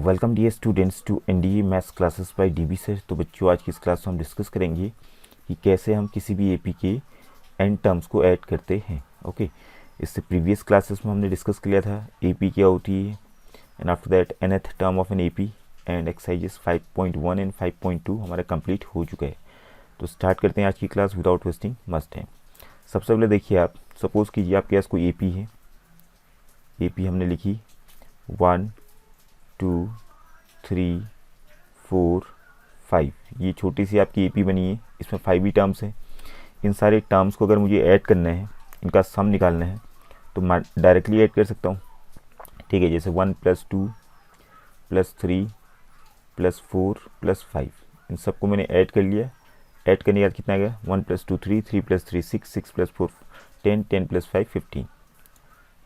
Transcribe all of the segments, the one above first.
Welcome dear students to NDA maths classes by DB sir. तो बच्चों, आज की इस क्लास में हम डिस्कस करेंगे कि कैसे हम किसी भी एपी के एन टर्म्स को ऐड करते हैं। ओके, इससे प्रीवियस क्लासेस में हमने डिस्कस किया था एपी क्या होती है, and after that nth term of an AP, and exercises 5.1 and 5.2 हमारा कंप्लीट हो चुका है। तो स्टार्ट करते हैं आज की class without wasting much time. सबसे पहले देखिए, आप सपोज कीजिए आपके पास कोई एपी है। एपी हमने लिखी 1 2 3 4 5। ये छोटी सी आपकी एपी बनी है, इसमें 5 ही टर्म्स हैं। इन सारे टर्म्स को अगर मुझे ऐड करना है, इनका सम निकालना है, तो मैं डायरेक्टली ऐड कर सकता हूँ। ठीक है, जैसे 1 + 2 + 3 + 4 + 5, इन सबको मैंने ऐड कर लिया। ऐड करने के बाद कितना आ गया? 1 + 2 3, 3 + 3 6, 6 + 4 10, 10 + 5 15।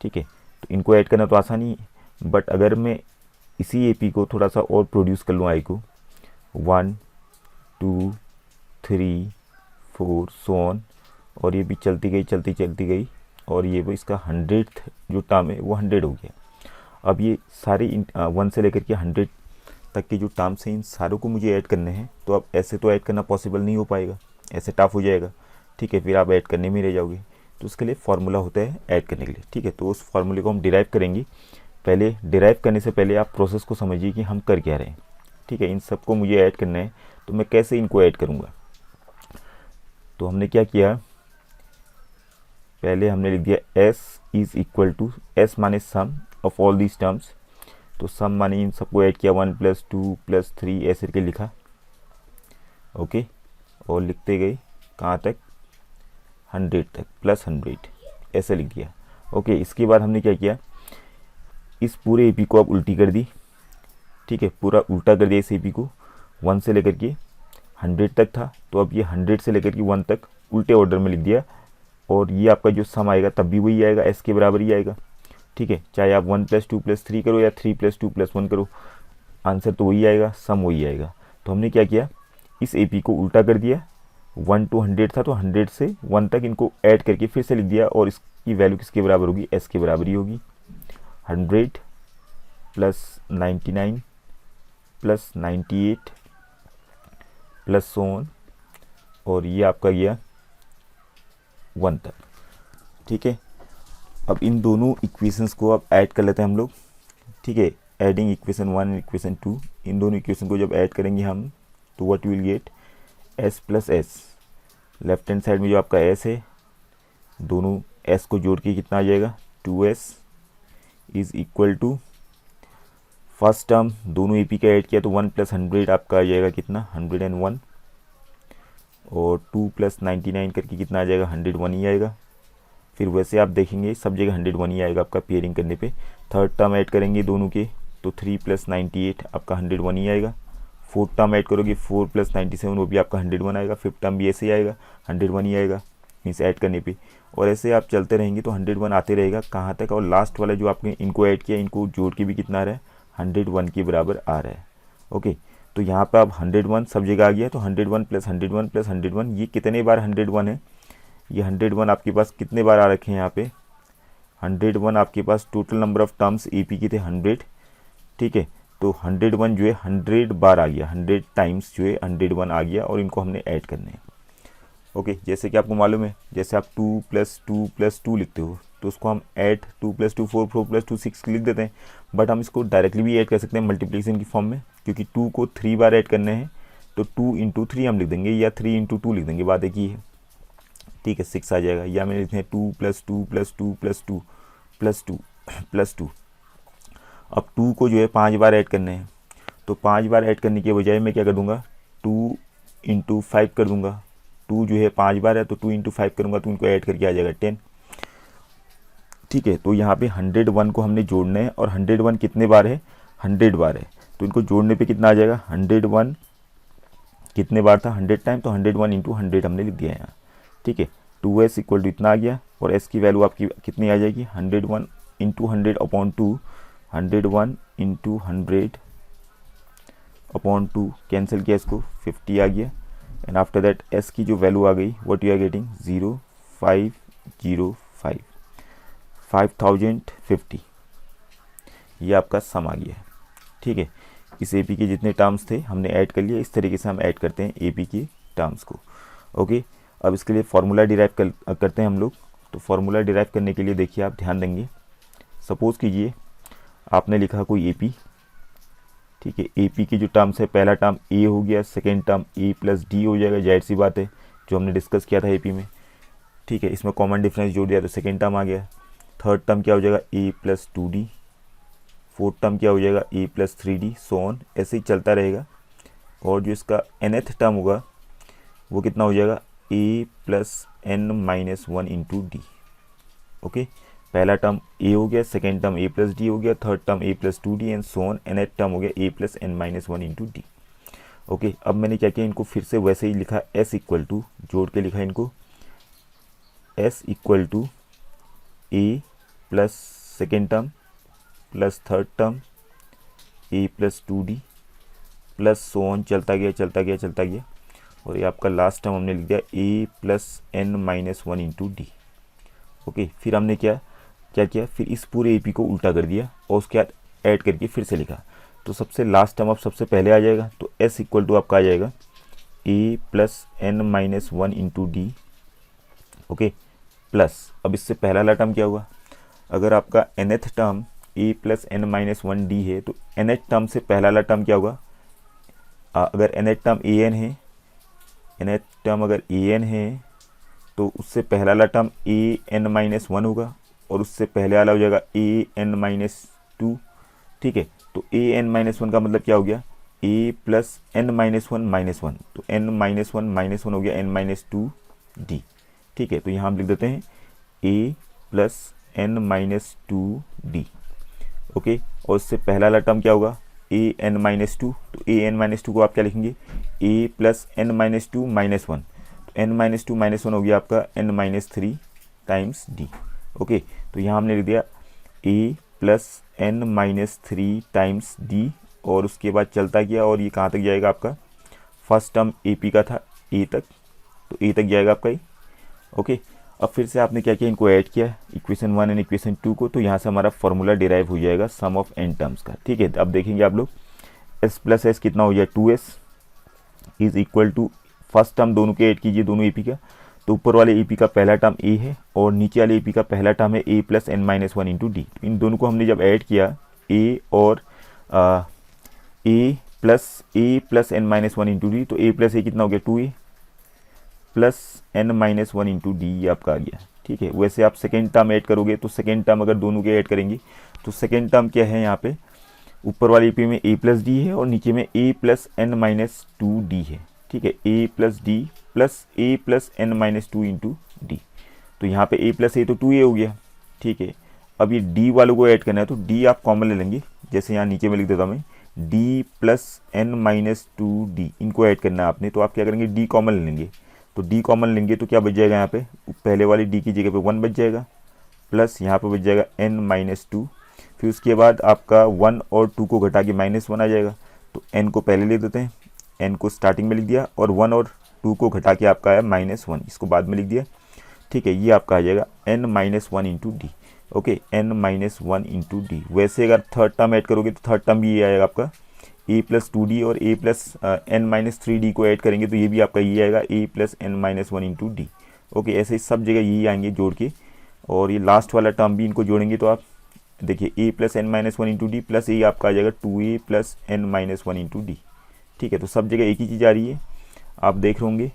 ठीक है, तो इनको ऐड करना तो आसान ही है, बट अगर मैं इसी एपी को थोड़ा सा और प्रोड्यूस कर लूँ, आई को 1 2 3 4 सो ऑन, और ये भी चलती गई, और ये भी इसका 100th जो टर्म है वो 100 हो गया। अब ये सारे 1 से लेकर के 100 तक के जो टर्म्स हैं, इन सारों को मुझे ऐड करने हैं। तो अब ऐसे तो ऐड करना पॉसिबल नहीं हो पाएगा, ऐसे टफ हो जाएगा। ठीक है, फिर आप ऐड करने में रह जाओगे। तो उसके लिए फार्मूला होता है ऐड करने के लिए। ठीक है, तो उस फार्मूले को हम डिराइव करेंगे। पहले डिराइव करने से पहले आप प्रोसेस को समझिए कि हम कर क्या रहे हैं। ठीक है, इन सबको मुझे ऐड करना है, तो मैं कैसे इनको ऐड करूँगा। तो हमने क्या किया, पहले हमने लिख दिया s is equal to, s माने sum of all these terms. तो सम माने इन सबको ऐड किया, 1 + 2 + 3 ऐसे करके लिखा। ओके, और लिखते गए कहाँ तक? 100 तक, +100 ऐसे लिख दिया। ओके, इसके बाद हमने क्या किया, इस पूरे एपी को अब उल्टी कर दी। ठीक है, पूरा उल्टा कर दिया इस एपी को। 1 से लेकर के 100 तक था, तो अब ये 100 से लेकर के 1 तक उल्टे ऑर्डर में लिख दिया। और ये आपका जो सम आएगा तब भी वही आएगा, s के बराबर ही आएगा। ठीक है, चाहे आप 1 + 2 + 3 करो या 3 + 2 + 1 करो, आंसर तो वही आएगा, सम वही आएगा। तो हमने क्या किया, इस एपी को उल्टा कर दिया। 1 to 100 था, तो 100 से 1 तक इनको ऐड करके फिर से लिख दिया, और इसकी वैल्यू किसके बराबर होगी? s के बराबर ही होगी। 100 + 99 + 98 + सो ऑन, और ये आपका गया 1 तक। ठीक है, अब इन दोनों इक्वेशंस को अब ऐड कर लेते हैं हम लोग। ठीक है, एडिंग इक्वेशन 1 एंड इक्वेशन 2, इन दोनों इक्वेशन को जब ऐड करेंगे हम, तो what will get? s + s। Left hand side में जो आपका s है, दोनों s को जोड़ के कितना आ जाएगा? 2s is equal to, first term दोनों एपी का ऐड किया तो 1 + 100 आपका आ जाएगा कितना? 101, और 2 + 99 करके कितना आ जाएगा? 101 ही आएगा। फिर वैसे आप देखेंगे सब जगह 101 ही आएगा आपका पेयरिंग करने पे। थर्ड टर्म ऐड करेंगे दोनों के, तो 3 + 98 आपका 101 ही आएगा। फोर्थ टर्म ऐड करोगे 4 + 97, वो भी आपका 101 आएगा। फिफ्थ टर्म भी ऐसे ही आएगा, 101 ही आएगा मीन्स ऐड करने पे। और ऐसे आप चलते रहेंगे तो 101 आते रहेगा कहाँ तक? और लास्ट वाला जो आपने इनको ऐड किया, इनको जोड़ के भी कितना आ रहा है? 101 के बराबर आ रहा है। ओके, तो यहाँ पर अब 101 सब जगह आ गया, तो 101 + 101 + 101, ये कितने बार 101 है? ये 101 आपके पास कितने बार आ रखे हैं यहाँ पे? 101 आपके पास total number of terms AP के थे 100। ठीक है, तो 101 जो है 100 बार आ गया, 100 टाइम्स जो है 101 आ गया, और इनको हमने ऐड करने हैं। ओके, जैसे कि आपको मालूम है, जैसे आप 2 + 2 + 2 लिखते हो, तो उसको हम ऐड 2 + 2 4, 4 + 2 6 लिख देते हैं। बट हम इसको डायरेक्टली भी ऐड कर सकते हैं मल्टीप्लिकेशन की फॉर्म में, क्योंकि 2 को 3 बार ऐड करने हैं, तो 2 × 3 हम लिख देंगे, या 3 × 2 लिख देंगे, बात एक ही है। ठीक है, 6 आ जाएगा। या मैंने लिखते हैं 2 + 2 + 2 + 2 + 2 + 2। अब 2 को जो है 5 बार ऐड करने हैं, तो 5 बार ऐड करने के बजाय मैं क्या कर दूंगा? 2 × 5 कर दूंगा। 2 जो है 5 बार है, तो 2 × 5 करूँगा, तो इनको ऐड करके आ जाएगा 10। ठीक है, तो यहाँ पे 101 को हमने जोड़ना है, और 101 कितने बार है? 100 बार है। तो इनको जोड़ने पे कितना आ जाएगा? 101 कितने बार था? 100 टाइम, तो 101 × 100 हमने लिख दिया है यहाँ। ठीक है, 2s इक्वल टू इतना आ गया, और s की वैल्यू आपकी कितनी आ जाएगी? 101 × 100/2, 101 × 100/2 कैंसिल किया, इसको 50 आ गया। एंड आफ्टर दैट s की जो वैल्यू आ गई, व्हाट यू आर गेटिंग? 0505, 5050। ये आपका सम आ गया है। ठीक है, इस ए पी के जितने टर्म्स थे हमने ऐड कर लिया। इस तरीके से हम ऐड करते हैं ए पी के टर्म्स को। ओके, अब इसके लिए फार्मूला डिराइव करते हैं हम लोग। तो फार्मूला डिराइव करने के लिए देखिए आप ध्यान देंगे, सपोज़ कीजिए आपने लिखा कोई ए पी, ठीक है, ए पी की जो टर्म्स है, पहला टर्म ए हो गया, सेकेंड टर्म ए प्लस डी हो जाएगा, जाहिर सी बात है जो हमने डिस्कस किया था ए पी में, ठीक है। इसमें कॉमन डिफरेंस जोड़ दिया तो सेकेंड टर्म आ गया। थर्ड टर्म क्या हो जाएगा, a plus 2d। Fourth term क्या हो जाएगा, a plus 3d, so on, ऐसे ही चलता रहेगा। और जो इसका nth टर्म होगा वो कितना हो जाएगा, a plus n minus 1 into d. Okay, पहला टर्म ए हो गया, सेकेंड टर्म ए प्लस डी हो गया, third term A plus 2d and so on, nth term हो गया a plus n minus 1 into d. Okay, अब मैंने क्या किया, इनको फिर से वैसे ही लिखा, s इक्वल टू जोड़ के लिखा इनको, s equal to A plus second term plus third term A plus 2d plus so on, चलता गया चलता गया चलता गया, और ये आपका लास्ट टर्म हमने लिख दिया a plus n minus 1 into d. Okay, फिर हमने क्या किया, फिर इस पूरे ए पी को उल्टा कर दिया और उसके बाद ऐड करके फिर से लिखा। तो सबसे लास्ट टर्म अब सबसे पहले आ जाएगा, तो s इक्वल टू आपका आ जाएगा a plus n minus 1 into d. Okay, plus अब इससे पहला वाला टर्म क्या हुआ, अगर आपका nth टर्म ए प्लस n माइनस 1 डी है तो nth टर्म से पहला वाला टर्म क्या होगा, अगर nth टर्म an है, nth टर्म अगर an है तो उससे पहला वाला टर्म ए n माइनस 1 होगा और उससे पहले वाला हो जाएगा ए n माइनस 2। ठीक है, तो ए n माइनस 1 का मतलब क्या हो गया, a plus n minus 1 minus 1, तो n माइनस 1 माइनस 1 हो गया n माइनस 2 डी। ठीक है, तो यहाँ हम लिख देते हैं a plus n minus 2 D. Okay, और उससे पहला वाला टर्म क्या होगा, a n माइनस 2, तो a n माइनस 2 को आप क्या लिखेंगे, a plus n minus 2 minus 1, तो n माइनस 2 माइनस 1 हो गया आपका n minus 3 times d। Okay, तो यहाँ हमने लिख दिया a plus n minus 3 times d, और उसके बाद चलता गया और ये कहाँ तक जाएगा आपका, फर्स्ट टर्म ए पी का था a तक, तो a तक जाएगा आपका ये। ओके, अब फिर से आपने क्या किया, इनको ऐड किया इक्वेशन 1 एंड इक्वेशन 2 को, तो यहाँ से हमारा फॉर्मूला डिराइव हो जाएगा सम ऑफ n टर्म्स का। ठीक है, अब देखेंगे आप लोग, s प्लस एस कितना हो जाए 2s is equal to, first term दोनों के ऐड कीजिए, दोनों ए पी का, तो ऊपर वाले ए पी का पहला टर्म ए है और नीचे वाले ए पी का पहला टर्म है a plus n minus 1 into d. इन दोनों को हमने जब ऐड किया ए और a plus n minus 1 into D, तो ए प्लस ए कितना हो गया 2a plus n minus 1 into D, ये आपका आ गया। ठीक है, वैसे आप सेकेंड टर्म ऐड करोगे तो सेकेंड टर्म अगर दोनों के ऐड करेंगे तो सेकेंड टर्म क्या है, यहाँ पे ऊपर वाले ए में a प्लस डी है और नीचे में a plus n minus 2 D है। ठीक है, a plus D plus a plus n minus 2 into D, तो यहाँ पे a प्लस ए तो 2a हो गया। ठीक है, अब ये d वालों को ऐड करना है तो d आप कॉमन ले लेंगे, जैसे यहाँ नीचे में लिख देता हूँ मैं d plus n minus 2d, इनको ऐड करना है आपने, तो आप क्या करेंगे d कॉमन ले लेंगे, तो d कॉमन लेंगे तो क्या बच जाएगा, यहाँ पे पहले वाली d की जगह पे 1 बच जाएगा, प्लस यहाँ पे बच जाएगा n माइनस 2, फिर उसके बाद आपका 1 और 2 को घटा के -1 आ जाएगा, तो n को पहले ले देते हैं, n को स्टार्टिंग में लिख दिया और 1 और 2 को घटा के आपका है -1, इसको बाद में लिख दिया। ठीक है, ये आपका आ जाएगा n minus 1 into d. Okay, n minus 1 into D. वैसे अगर थर्ड टर्म ऐड करोगे तो थर्ड टर्म भी ये आएगा आपका a प्लस 2d, और a plus n minus 3d को ऐड करेंगे तो ये भी आपका ये आएगा a plus n minus 1 into d. Okay, ऐसे ही सब जगह यही आएंगे जोड़ के, और ये लास्ट वाला टर्म भी इनको जोड़ेंगे तो आप देखिए a plus n minus 1 into D plus ये आपका आ जाएगा 2a plus n minus 1 into D. ठीक है, तो सब जगह एक ही चीज़ आ रही है, आप देख रहे होंगे।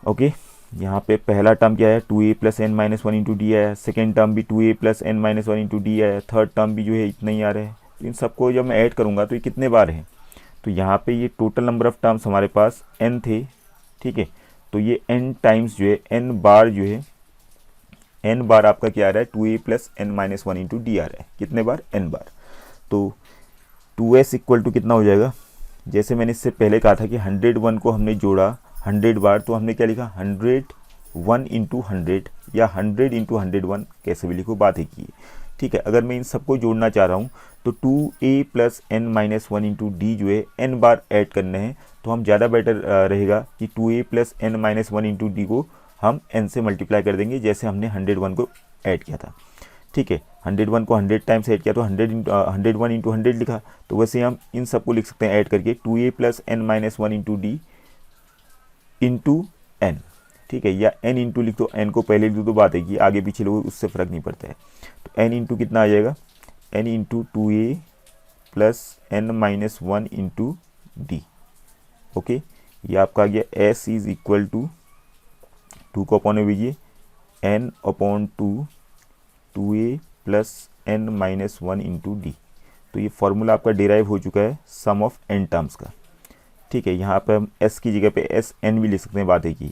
ओके, यहाँ पे पहला टर्म क्या है 2a plus n minus 1 into D आया, सेकेंड टर्म भी 2a plus n minus 1 into D आया, थर्ड टर्म भी जो है इतना ही आ रहा है। तो इन सबको जब मैं ऐड करूँगा तो ये कितने बार है, तो यहाँ पे ये टोटल नंबर ऑफ़ टर्म्स हमारे पास n थे। ठीक है, तो ये n टाइम्स जो है n बार जो है n बार आपका क्या आ रहा है 2a plus n minus 1 into d आ रहा है, कितने बार n बार, तो 2s इक्वल टू कितना हो जाएगा, जैसे मैंने इससे पहले कहा था कि 101 को हमने जोड़ा 100 बार, तो हमने क्या लिखा 101 इंटू 100 या 100 इंटू 101, कैसे भी लिखो, बात ही की है। ठीक है, अगर मैं इन सबको जोड़ना चाह रहा हूँ तो 2a plus n minus 1 into D जो है n बार ऐड करने हैं, तो हम ज़्यादा बेटर रहेगा कि 2a plus n minus 1 into D को हम n से मल्टीप्लाई कर देंगे, जैसे हमने 101 को ऐड किया था। ठीक है, 101 को 100 टाइम्स ऐड किया तो 101 इंटू 100 लिखा। तो वैसे हम इन सबको लिख सकते हैं ऐड करके 2a plus n minus 1 into D into N, ठीक है, या n इंटू लिख दो, n को पहले लिख दो तो बात है कि आगे पीछे लोग उससे फ़र्क नहीं पड़ता है। तो n इंटू कितना आ जाएगा, n into 2a plus n minus 1 into d. Okay, ये आपका आ गया s इज इक्वल टू 2 को अपॉन में भेजिए n upon 2a plus n minus 1 into D. तो ये फॉर्मूला आपका डिराइव हो चुका है सम ऑफ n टर्म्स का, ठीक है। यहाँ पे हम s की जगह पे एस एन भी लिख सकते हैं, बात है की,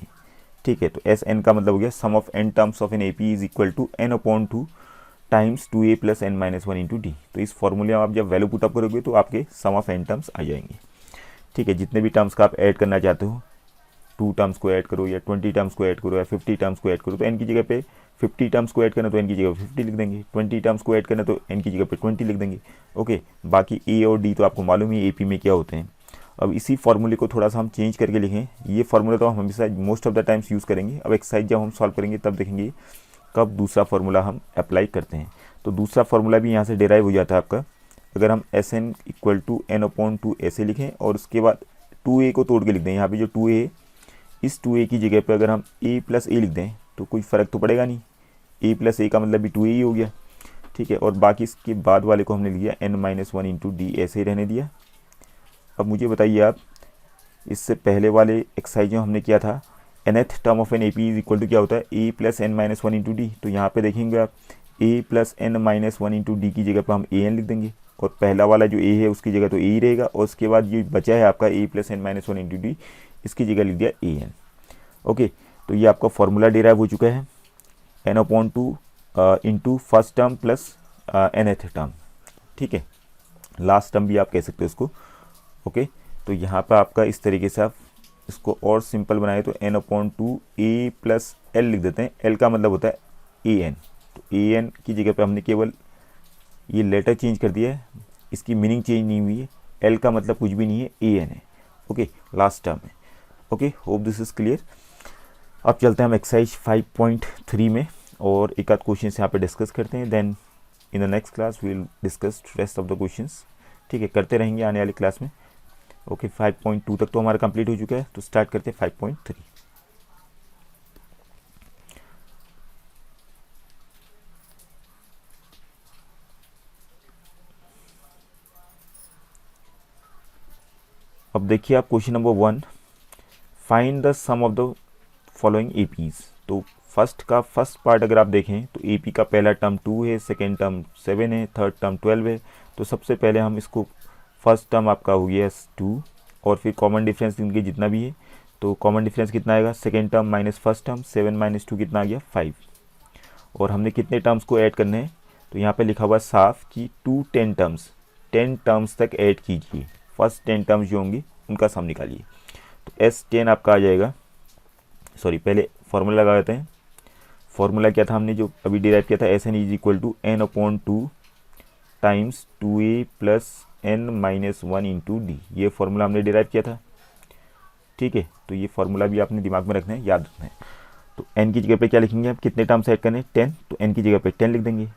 ठीक है। तो एस एन का मतलब हो गया sum of n terms of an AP is equal to n upon 2 times 2a plus n minus 1 into D. तो इस फॉर्मूले में आप जब वैल्यू पुटअप करोगे तो आपके सम ऑफ n टर्म्स आ जाएंगे, ठीक है। जितने भी टर्म्स का आप ऐड करना चाहते हो, 2 टर्म्स को ऐड करो या 20 टर्म्स को ऐड करो या 50 टर्म्स को ऐड करो, तो n की जगह पे 50 टर्म्स को ऐड करना तो n की जगह 50 लिख देंगे, 20 टर्म्स को ऐड करना तो n की जगह पे 20 लिख देंगे। ओके, बाकी a और d तो आपको मालूम ही AP में क्या होते हैं। अब इसी फॉर्मूले को थोड़ा सा हम चेंज करके लिखें। ये फॉर्मूला तो हम हमेशा most of the times use करेंगे। अब एक्सरसाइज जब हम सॉल्व करेंगे तब देखेंगे कब दूसरा फार्मूला हम अप्लाई करते हैं। तो दूसरा फार्मूला भी यहाँ से डिराइव हो जाता है आपका। अगर हम S N equal to N upon 2 ऐसे लिखें और उसके बाद 2a को तोड़ के लिख दें, यहाँ पे जो 2a है इस 2a की जगह पे अगर हम a प्लस ए लिख दें तो कोई फ़र्क तो पड़ेगा नहीं, a प्लस ए का मतलब भी 2a ही हो गया, ठीक है। और बाकी इसके बाद वाले को हमने लिया n माइनस 1 इंटू डी, ऐसे ही रहने दिया। अब मुझे बताइए आप, इससे पहले वाले एक्सरसाइज में हमने किया था nth term of an AP is equal to क्या होता है a plus n minus 1 into D. तो यहाँ पे देखेंगे आप a plus n minus 1 into D की जगह पर हम an लिख देंगे और पहला वाला जो a है उसकी जगह तो a ही रहेगा, और उसके बाद ये बचा है आपका a plus n minus 1 into D, इसकी जगह लिख दिया an। ओके, तो ये आपका फॉर्मूला डिराइव हो चुका है n upon 2 into first term plus nth term, ठीक है, लास्ट टर्म भी आप कह सकते हो उसको। ओके, तो यहाँ पर आपका इस तरीके से आप इसको और सिंपल बनाए तो n upon 2 a plus l लिख देते हैं। l का मतलब होता है an, तो an की जगह पे हमने केवल ये लेटर चेंज कर दिया है, इसकी मीनिंग चेंज नहीं हुई है। l का मतलब कुछ भी नहीं है, an है। ओके, लास्ट टर्म है। Okay, hope this is clear. अब चलते हैं हम एक्सरसाइज 5.3 में और एक आध क्वेश्चन यहाँ पे डिस्कस करते हैं, then in the next class we will discuss rest of the questions, ठीक है, करते रहेंगे आने वाली क्लास में। ओके, 5.2 तक तो हमारा कंप्लीट हो चुका है, तो स्टार्ट करते हैं 5.3। अब देखिए आप question number 1, find the sum of the following APs। तो फर्स्ट पार्ट अगर आप देखें तो AP का पहला टर्म 2 है, सेकेंड टर्म 7 है, थर्ड टर्म 12 है। तो सबसे पहले हम इसको फर्स्ट टर्म आपका हो गया 2 और फिर कॉमन डिफरेंस इनके जितना भी है, तो कॉमन डिफरेंस कितना आएगा, second term minus first term, 7 minus 2 कितना आ गया 5। और हमने कितने टर्म्स को ऐड करने हैं, तो यहाँ पे लिखा हुआ साफ कि 10 टर्म्स तक ऐड कीजिए। फर्स्ट 10 टर्म्स जो होंगी उनका सम निकालिए। तो S10 आपका आ जाएगा, सॉरी पहले फॉर्मूला लगा देते हैं। फॉर्मूला क्या था हमने जो अभी डिराइव किया था, SN is equal to n upon 2 times 2a plus n minus 1 into D. ये फॉर्मूला हमने डिराइव किया था, ठीक है। तो ये फॉर्मूला भी आपने दिमाग में रखना है, याद रखना है। तो n की जगह पे क्या लिखेंगे आप, कितने टर्म्स ऐड करने, 10, तो n की जगह पे 10 लिख देंगे।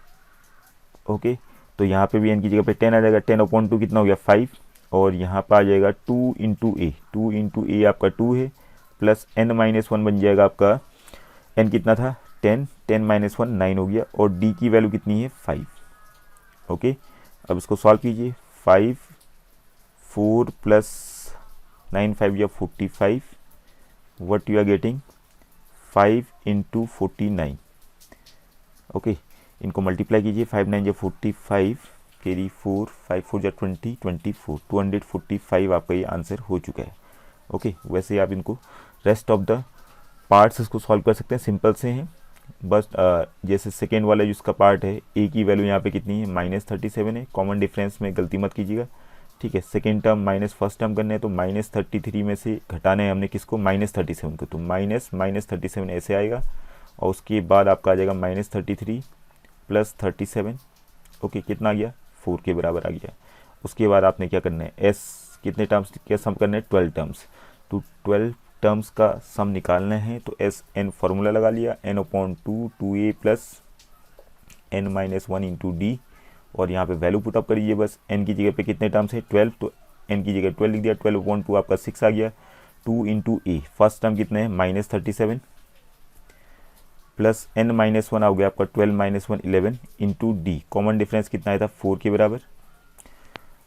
ओके, तो यहाँ पे भी n की जगह पे 10 आ जाएगा, 10 अपॉन 2 कितना हो गया 5, और यहाँ पर आ जाएगा 2 इंटू ए आपका 2 है, प्लस n माइनस 1 बन जाएगा आपका, n कितना था 10 माइनस 1 9 हो गया, और d की वैल्यू कितनी है 5। ओके, अब इसको सॉल्व कीजिए, 5 4 प्लस 9 5 या 45, what you are getting 5 into 49। Okay, इनको मल्टीप्लाई कीजिए, 5 9 या 45 कैरी 4 5 4 या 20 24 245 आपका ये आंसर हो चुका है। ओके, वैसे आप इनको रेस्ट ऑफ द पार्ट्स इसको सॉल्व कर सकते हैं, सिंपल से हैं बस। जैसे सेकेंड वाला जिसका पार्ट है, ए की वैल्यू यहाँ पे कितनी है -37 है, कॉमन डिफरेंस में गलती मत कीजिएगा, ठीक है। Second term minus first term करना है तो -33 में से घटाना है हमने किसको, -37 को, तो -37 ऐसे आएगा, और उसके बाद आपका आ जाएगा -33 प्लस 37। ओके, कितना आ गया 4 के बराबर आ गया। उसके बाद आपने क्या करना है, एस कितने टर्म्स क्या सम करना है 12 टर्म्स, तो 12 टर्म्स का सम निकालना है। तो एस एन फार्मूला लगा लिया, n upon 2 2a plus n minus one into D, और यहाँ पे वैल्यू पुटअप करिए बस। n की जगह पे कितने टर्म्स है 12, तो n की जगह 12 लिख दिया, 12/2 आपका 6 आ गया। 2 इंटू ए, फर्स्ट टर्म कितने हैं -37 प्लस n माइनस वन आ गया आपका 12 minus one 11 into D, common difference कितना आया था 4 के बराबर।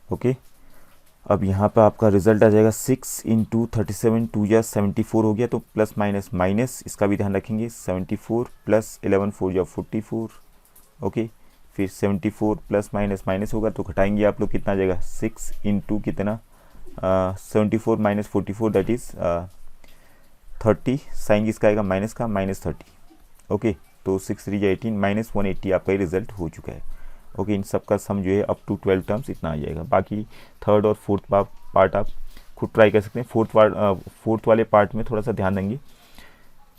ओके, अब यहाँ पर आपका रिजल्ट आ जाएगा 6 इंटू 37, 2 या 74 हो गया, तो प्लस माइनस माइनस इसका भी ध्यान रखेंगे, 74 प्लस 11 4 या 44। ओके, फिर 74 प्लस माइनस माइनस होगा तो घटाएंगे आप लोग, कितना आ जाएगा 6 इंटू कितना 74 माइनस 44 दैट इज़ 30, साइन किसका आएगा माइनस का, -30। ओके, तो 6 3 या 18 -180 आपका ये रिजल्ट हो चुका है। ओके, इन सब का सम जो है अप टू 12 टर्म्स इतना आ जाएगा। बाकी थर्ड और फोर्थ पार्ट आप खुद ट्राई कर सकते हैं। फोर्थ वाले पार्ट में थोड़ा सा ध्यान देंगे,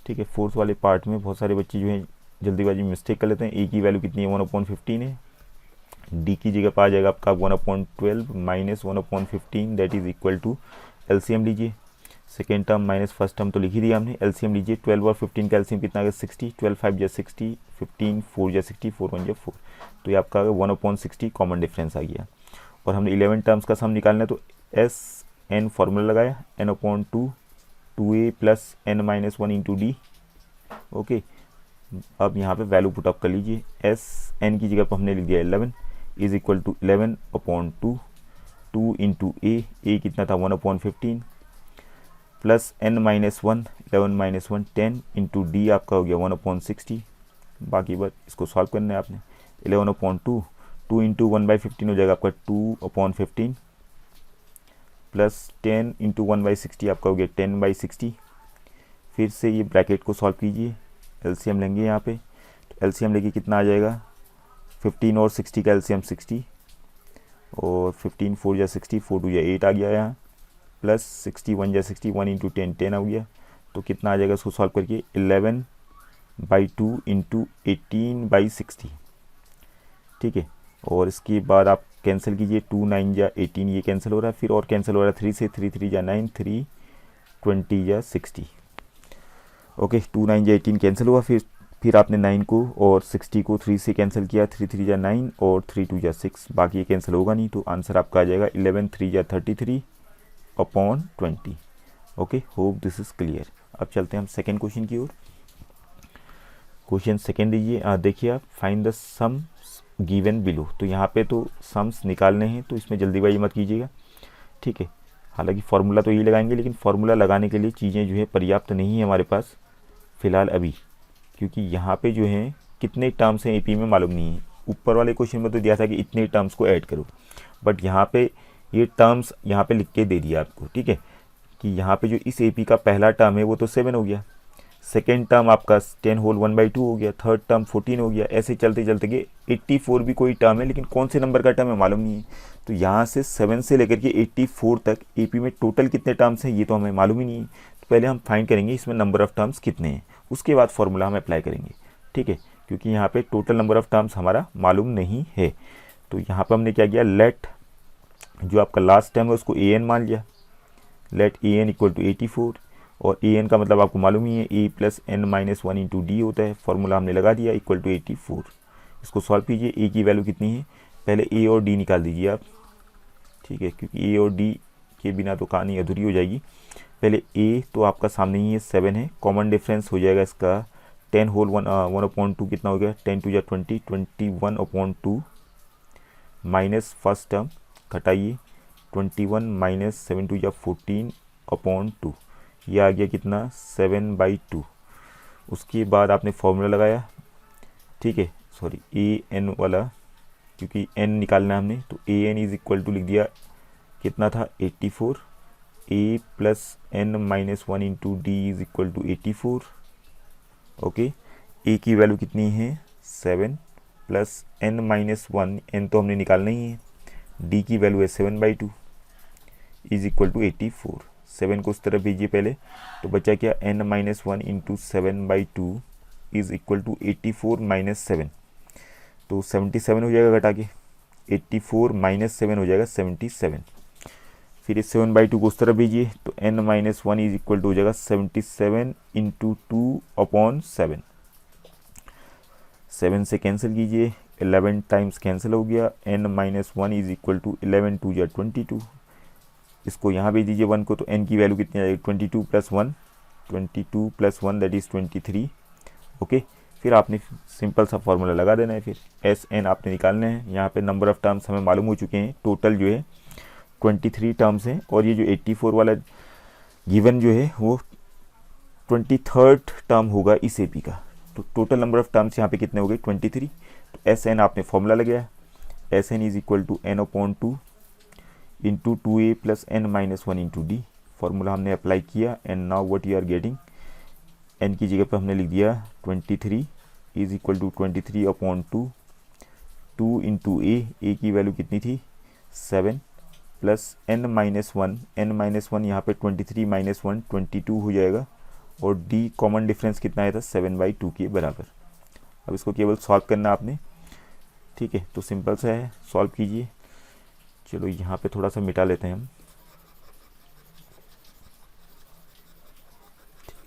ठीक है। फोर्थ वाले पार्ट में बहुत सारे बच्चे जो हैं जल्दीबाजी में मिस्टेक कर लेते हैं। ए की वैल्यू कितनी है 1/15 है, डी की जगह पर आ जाएगा आपका 1/12 minus 1/15 that is equal to, LCM लीजिए, second term minus first term तो लिख ही दिया हमने, एलसीएम लीजिए। 12 और 15 का एलसीएम कितना आ गया 60, 12 5 या 60, 15 4 या 60, 4 1 या 4, तो ये आपका 1/60 कॉमन डिफरेंस आ गया। और हमने 11 टर्म्स का सम निकालना है, तो एस एन फॉर्मूला लगाया, n/2 2a plus n minus one into d. Okay, अब यहाँ पे वैल्यू पुटअप कर लीजिए, एस एन की जगह पर हमने लिख दिया 11 इज इक्वल टू 11/2, 2 इंटू ए कितना था 1/15 plus n minus one 11 minus one 10 into D आपका हो गया 1/60। बाकी बस इसको सॉल्व करना है आपने। 11/2 2 इंटू 1/15 हो जाएगा आपका 2/15 प्लस 10 इंटू 1/60 आपका हो गया 10/60। फिर से ये ब्रैकेट को सॉल्व कीजिए, एलसीएम लेंगे यहाँ पे, तो एलसीएम लेके कितना आ जाएगा 15 और 60 का एलसीएम 60, और 15 4 या 60, 4 2 या 8 आ गया यहाँ, प्लस 60 1 या 60, 1 इंटू 10 10 आ गया। तो कितना आ जाएगा इसको सॉल्व करके 11/2 इंटू 18/60, ठीक है। और इसके बाद आप कैंसिल कीजिए, 2 9 या 18 ये कैंसिल हो रहा है, फिर और कैंसिल हो रहा है 3 से, 3 3 या 9, 3 20 या 60। ओके, 2 9 या 18 कैंसिल हुआ, फिर आपने 9 को और 60 को 3 से कैंसिल किया, 3 3 या 9 और 3 2 या 6, बाकी ये कैंसिल होगा नहीं, तो आंसर आपका आ जाएगा 11 3 या 33/20। Okay, hope this is clear. अब चलते हैं हम सेकेंड क्वेश्चन की ओर। क्वेश्चन सेकेंड दीजिए, देखिए आप, find the sum given below. तो यहाँ पे तो सम्स निकालने हैं, तो इसमें जल्दीबाजी मत कीजिएगा, ठीक है। हालांकि फार्मूला तो यही लगाएंगे, लेकिन फार्मूला लगाने के लिए चीज़ें जो है पर्याप्त नहीं है हमारे पास फ़िलहाल अभी, क्योंकि यहाँ पे जो है कितने टर्म्स हैं एपी में मालूम नहीं है। ऊपर वाले क्वेश्चन में तो दिया था कि इतने टर्म्स को ऐड करो, बट यहाँ पे ये टर्म्स यहाँ पे लिख के दे दिया आपको, ठीक है, कि यहाँ पे जो इस एपी का पहला टर्म है वो तो 7 हो गया, सेकेंड टर्म आपका 10 होल 1/2 हो गया, थर्ड टर्म 14 हो गया, ऐसे चलते चलते कि 84 भी कोई टर्म है, लेकिन कौन से नंबर का टर्म है मालूम नहीं है। तो यहाँ से 7 से लेकर के 84 तक एपी में टोटल कितने टर्म्स हैं ये तो हमें मालूम ही नहीं है। तो पहले हम फाइंड करेंगे इसमें नंबर ऑफ टर्म्स कितने हैं, उसके बाद फॉर्मूला हम अप्लाई करेंगे, ठीक है, क्योंकि यहाँ पे टोटल नंबर ऑफ टर्म्स हमारा मालूम नहीं है। तो यहाँ पर हमने क्या किया, लेट जो आपका लास्ट टर्म है उसको ए एन मान लिया, let A N equal to 84, और ए एन का मतलब आपको मालूम ही है, a plus n minus one into d होता है, फॉर्मूला हमने लगा दिया इक्वल टू 84। इसको सॉल्व कीजिए, ए की वैल्यू कितनी है, पहले ए और डी निकाल दीजिए आप, ठीक है, क्योंकि ए और डी के बिना तो कहानी अधूरी हो जाएगी। पहले ए तो आपका सामने ही है 7 है, कॉमन डिफरेंस हो जाएगा इसका 10 होल 1/2 कितना हो गया 10 2 या 20, 21/2 माइनस फर्स्ट टर्म घटाइए 21 माइनस 7 2 या 14/2, ये आ गया कितना 7/2। उसके बाद आपने फॉर्मूला लगाया, ठीक है, सॉरी ए एन वाला, क्योंकि एन निकालना है हमने, तो a n is equal to लिख दिया कितना था 84, a plus n minus one into d is equal to 84। Okay, a की वैल्यू कितनी है 7 plus n minus one, n तो हमने निकालना ही है, डी की वैल्यू है 7/2 इज इक्वल टू 84। 7 को उस तरफ भेजिए पहले, तो बचा क्या n minus one into 7/2 is equal to 84 minus 7, तो 77 हो जाएगा घटा के, 84 माइनस 7 हो जाएगा 77। फिर इस 7/2 को उस तरफ भेजिए, तो n minus one is equal to हो जाएगा 77 इंटू 2/7। 7 से कैंसिल कीजिए, 11 टाइम्स कैंसिल हो गया, n minus 1 is equal to 11 2 या 22। इसको यहाँ भेज दीजिए 1 को, तो n की वैल्यू कितनी आ जाएगी 22 plus 1, 22 plus 1 that is 23। Okay, फिर आपने सिंपल सा फॉर्मूला लगा देना है, फिर एस एन आपने निकालने हैं। यहाँ पे नंबर ऑफ़ टर्म्स हमें मालूम हो चुके हैं, टोटल जो है 23 टर्म्स हैं, और ये जो 84 वाला गिवन जो है वो 23rd टर्म होगा इस एपी का। तो टोटल नंबर ऑफ़ टर्म्स यहाँ पे कितने हो गए 23। तो एस एन आपने फॉर्मूला लगाया, S n is equal to N upon 2 into 2a plus n minus 1 into d. Formula हमने अप्लाई किया, and now what you are getting, n की जगह पर हमने लिख दिया 23 is equal to 23 upon 2 into a की वैल्यू कितनी थी 7 प्लस एन माइनस 1 यहाँ पे 23 माइनस 1 22 हो जाएगा, और डी कॉमन डिफरेंस कितना आया था 7/2 के बराबर। अब इसको केवल सॉल्व करना आपने, ठीक है। तो सिंपल सा है, सॉल्व कीजिए। चलो यहाँ पे थोड़ा सा मिटा लेते हैं हम,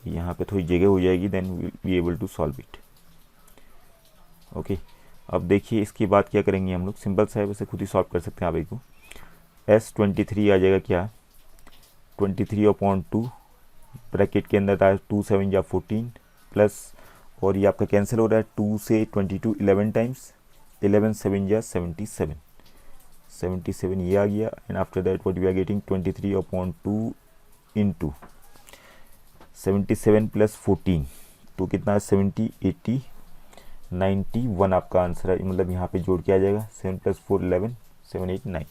यहाँ पे थोड़ी जगह हो जाएगी, then we be able to solve it. Okay, अब देखिए इसके बाद क्या करेंगे हम लोग, सिंपल सा है, वैसे खुद ही सॉल्व कर सकते हैं आप इसको। S23 आ जाएगा क्या 23 अपॉन 2, ब्रैकेट के अंदर था 2 7 या 14 प्लस, और ये आपका कैंसिल हो रहा है 2 से 22 11 टाइम्स, 11 7 या 77 ये आ गया। And after that what we are getting 23 upon 2 into 77 plus 14, तो कितना है 70 80 91 आपका आंसर है। मतलब यहाँ पे जोड़ के आ जाएगा 7 प्लस 4 11 7 8 9।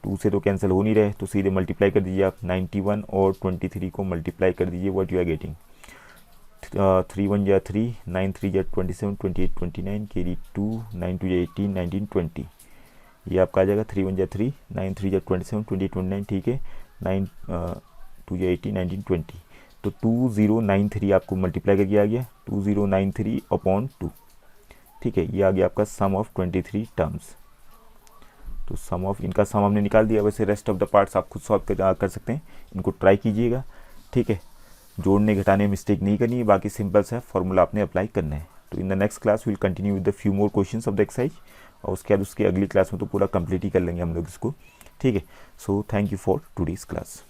2 से तो कैंसिल हो नहीं रहे, तो सीधे मल्टीप्लाई कर दीजिए आप, 91 और 23 को मल्टीप्लाई कर दीजिए, व्हाट यू आर गेटिंग 3 1 या 3 9 3 या 27 28 29 कैरी 2 9 2 या 18 19 20, ये आपका आ जाएगा 3 1 या 3 9 3 या 27 28 29, ठीक है, 9 2 या 18 19 20। तो 2093 आपको मल्टीप्लाई करके आ गया 2093 अपॉन 2, ठीक है। ये आ गया आपका सम ऑफ 23 टर्म्स। तो सम ऑफ इनका सम हमने निकाल दिया। वैसे रेस्ट ऑफ द पार्ट्स आप खुद सॉल्व कर सकते हैं, इनको ट्राई कीजिएगा, ठीक है। जोड़ने घटाने में मिस्टेक नहीं करनी है, बाकी सिंपल सा फॉर्मूला आपने अप्लाई करना है। तो इन the next class will continue with the few more questions of the exercise, और उसके बाद उसके अगली क्लास में तो पूरा कंप्लीट ही कर लेंगे हम लोग इसको, ठीक है। So thank you for today's class.